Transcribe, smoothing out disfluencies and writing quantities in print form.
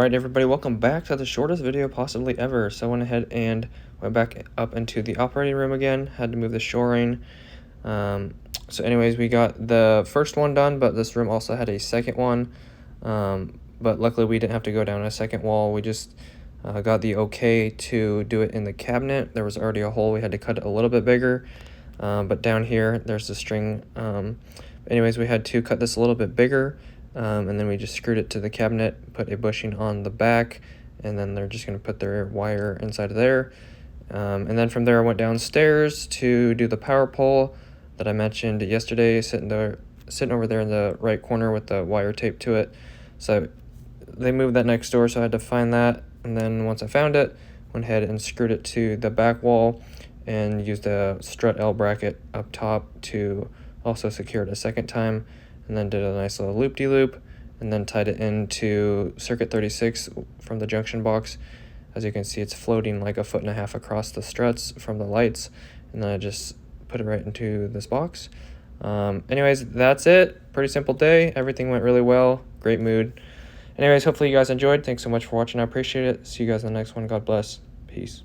Alright everybody, welcome back to the shortest video possibly ever. So I went ahead and went back up into the operating room again, had to move the shoring. So anyways, we got the first one done, but this room also had a second one. But luckily we didn't have to go down a second wall. We just got the okay to do it in the cabinet. There was already a hole, we had to cut it a little bit bigger. But down here, there's the string. Anyways, we had to cut this a little bit bigger. And then we just screwed it to the cabinet, put a bushing on the back, and then they're just going to put their wire inside of there. And then from there I went downstairs to do the power pole that I mentioned yesterday, sitting over there in the right corner with the wire taped to it. So they moved that next door, so I had to find that. And then once I found it, went ahead and screwed it to the back wall and used a strut L bracket up top to also secure it a second time. And then did a nice little loop-de-loop, and then tied it into circuit 36 from the junction box. As you can see, it's floating like 1.5 feet across the struts from the lights, and then I just put it right into this box. Anyways, that's it. Pretty simple day. Everything went really well. Great mood. Anyways, hopefully you guys enjoyed. Thanks so much for watching. I appreciate it. See you guys in the next one. God bless. Peace.